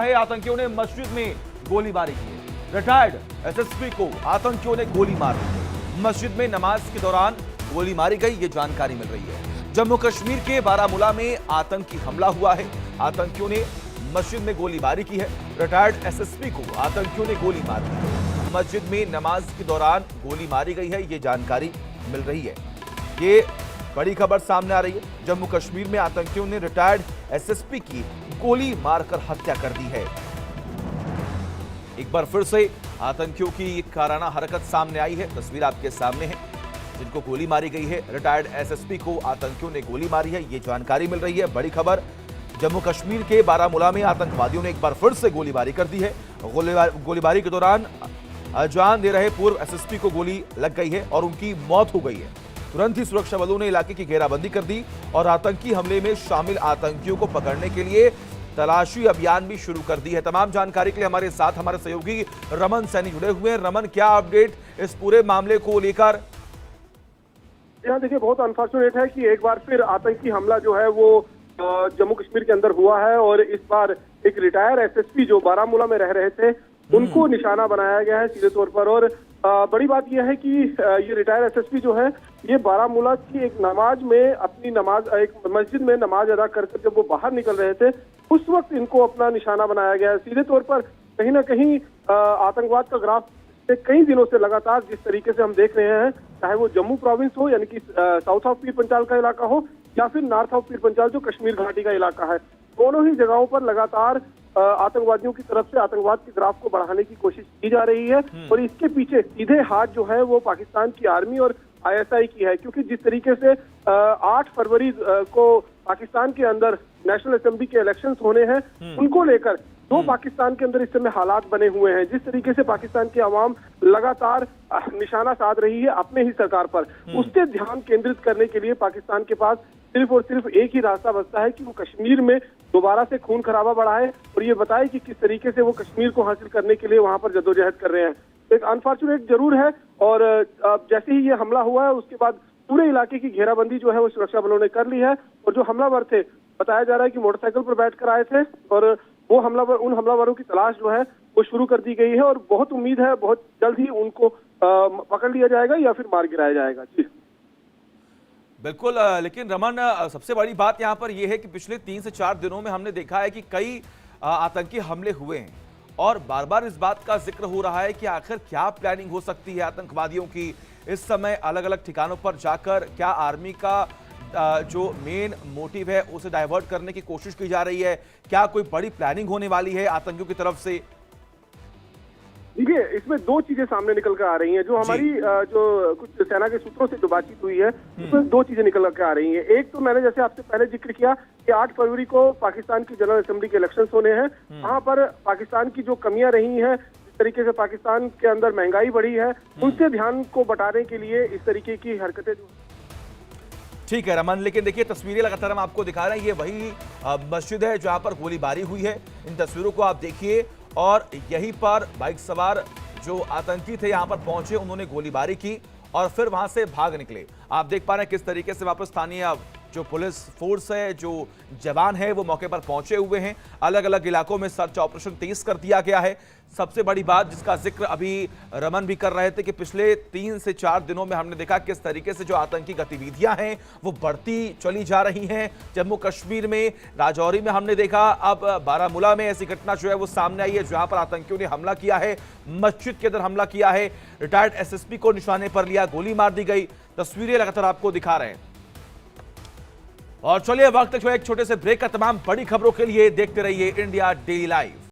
है आतंकियों ने मस्जिद में गोलीबारी की है। रिटायर्ड एसएसपी को आतंकियों ने गोली मार दी। मस्जिद में नमाज के दौरान गोली मारी गई, ये जानकारी मिल रही है। जम्मू कश्मीर के बारामूला में आतंकी हमला हुआ है। आतंकियों ने मस्जिद में गोलीबारी की है। रिटायर्ड एसएसपी को आतंकियों ने गोली मार दी। मस्जिद में नमाज के दौरान गोली मारी गई है, ये जानकारी मिल रही है। ये बड़ी खबर सामने आ रही है। जम्मू कश्मीर में आतंकियों ने रिटायर्ड एसएसपी की गोली मारकर हत्या कर दी है। एक बार फिर से आतंकियों की एक काराना हरकत सामने आई है। तस्वीर आपके सामने है, जिनको गोली मारी गई है। रिटायर्ड एसएसपी को आतंकियों ने गोली मारी है, ये जानकारी मिल रही है। बड़ी खबर, जम्मू कश्मीर के बारामूला में आतंकवादियों ने एक बार फिर से गोलीबारी कर दी है। गोलीबारी के दौरान जान दे रहे पूर्व एसएसपी को गोली लग गई है और उनकी मौत हो गई है। तुरंत ही सुरक्षा बलों ने इलाके की घेराबंदी कर दी और आतंकी हमले में शामिल आतंकियों को पकड़ने के लिए तलाशी अभियान भी शुरू कर दी है। तमाम जानकारी के लिए हमारे साथ हमारे सहयोगी रमन सैनी जुड़े हुए हैं। रमन, क्या अपडेट इस पूरे मामले को लेकर? यहाँ देखिए, बहुत अनफॉर्चुनेट है कि एक बार फिर आतंकी हमला जो है वो जम्मू कश्मीर के अंदर हुआ है और इस बार एक रिटायर एसएसपी जो बारामूला में रह रहे थे उनको निशाना बनाया गया है सीधे तौर पर। और बड़ी बात यह है कि ये रिटायर एसएसपी जो है ये बारामूला की एक नमाज में अपनी नमाज एक मस्जिद में नमाज अदा कर जब वो बाहर निकल रहे थे उस वक्त इनको अपना निशाना बनाया गया है। सीधे तौर पर कहीं ना कहीं आतंकवाद का ग्राफ कई दिनों से लगातार जिस तरीके से हम देख रहे हैं, चाहे वो जम्मू प्रोविंस हो यानी कि साउथ ऑफ पीर पंचाल का इलाका हो या फिर नॉर्थ ऑफ पीर पंचाल जो कश्मीर घाटी का इलाका है, दोनों ही जगहों पर लगातार आतंकवादियों की तरफ से आतंकवाद के ग्राफ को बढ़ाने की कोशिश की जा रही है। और इसके पीछे सीधे हाथ जो है वो पाकिस्तान की आर्मी और आईएसआई की है, क्योंकि जिस तरीके से 8 फरवरी को पाकिस्तान के अंदर नेशनल असेंबली के इलेक्शंस होने हैं, उनको लेकर जो पाकिस्तान के अंदर इस समय हालात बने हुए हैं, जिस तरीके से पाकिस्तान की आवाम लगातार निशाना साध रही है अपने ही सरकार पर, उससे ध्यान केंद्रित करने के लिए पाकिस्तान के पास सिर्फ और सिर्फ एक ही रास्ता बचता है कि वो कश्मीर में दोबारा से खून खराबा बढ़ाए और ये बताए कि किस तरीके से वो कश्मीर को हासिल करने के लिए वहां पर जद्दोजहद कर रहे हैं। एक अनफॉर्चुनेट जरूर है। और जैसे ही ये हमला हुआ है उसके बाद पूरे इलाके की घेराबंदी जो है वो सुरक्षा बलों ने कर ली है। और जो हमलावर थे, बताया जा रहा है कि मोटरसाइकिल पर बैठकर आए थे और वो उन हमलावरों की तलाश जो है वो शुरू कर दी गई है और बहुत उम्मीद है बहुत जल्द ही उनको पकड़ लिया जाएगा या फिर मार गिराया जाएगा। जी बिल्कुल। लेकिन रमन, सबसे बड़ी बात यहाँ पर यह है कि पिछले 3 से 4 दिनों में हमने देखा है कि कई आतंकी हमले हुए हैं और बार बार इस बात का जिक्र हो रहा है कि आखिर क्या प्लानिंग हो सकती है आतंकवादियों की इस समय अलग अलग ठिकानों पर जाकर। क्या आर्मी का जो मेन मोटिव है उसे डाइवर्ट करने की कोशिश की जा रही है? क्या कोई बड़ी प्लानिंग होने वाली है आतंकियों की तरफ से? देखिए, इसमें 2 चीजें सामने निकल कर आ रही हैं। जो हमारी जो कुछ सेना के सूत्रों से जो बातचीत हुई है उसमें 2 चीजें निकल कर आ रही हैं। एक तो मैंने जैसे आपसे पहले जिक्र किया कि 8 फरवरी को पाकिस्तान की जनरल असेंबली के इलेक्शंस होने हैं। वहां पर पाकिस्तान की जो कमियां रही हैं, जिस तरीके से पाकिस्तान के अंदर महंगाई बढ़ी है, उनसे ध्यान को बटाने के लिए इस तरीके की हरकतें जो। ठीक है रमन, लेकिन देखिए तस्वीरें लगातार हम आपको दिखा रहे हैं। ये वही मस्जिद है जहां पर गोलीबारी हुई है। इन तस्वीरों को आप देखिए और यहीं पर बाइक सवार जो आतंकी थे यहां पर पहुंचे, उन्होंने गोलीबारी की और फिर वहां से भाग निकले। आप देख पा रहे हैं किस तरीके से वापस स्थानीय जो पुलिस फोर्स है, जो जवान है, वो मौके पर पहुंचे हुए हैं। अलग अलग इलाकों में सर्च ऑपरेशन तेज कर दिया गया है। सबसे बड़ी बात जिसका जिक्र अभी रमन भी कर रहे थे कि पिछले 3 से 4 दिनों में हमने देखा किस तरीके से जो आतंकी गतिविधियां हैं वो बढ़ती चली जा रही हैं। जम्मू कश्मीर में राजौरी में हमने देखा, अब बारामूला में ऐसी घटना जो है वो सामने आई है जहां पर आतंकियों ने हमला किया है, मस्जिद के अंदर हमला किया है। रिटायर्ड एसएसपी को निशाने पर लिया, गोली मार दी गई। तस्वीरें लगातार आपको दिखा रहे हैं। और चलिए वक्त जो एक छोटे से ब्रेक का, तमाम बड़ी खबरों के लिए देखते रहिए इंडिया डेली लाइव।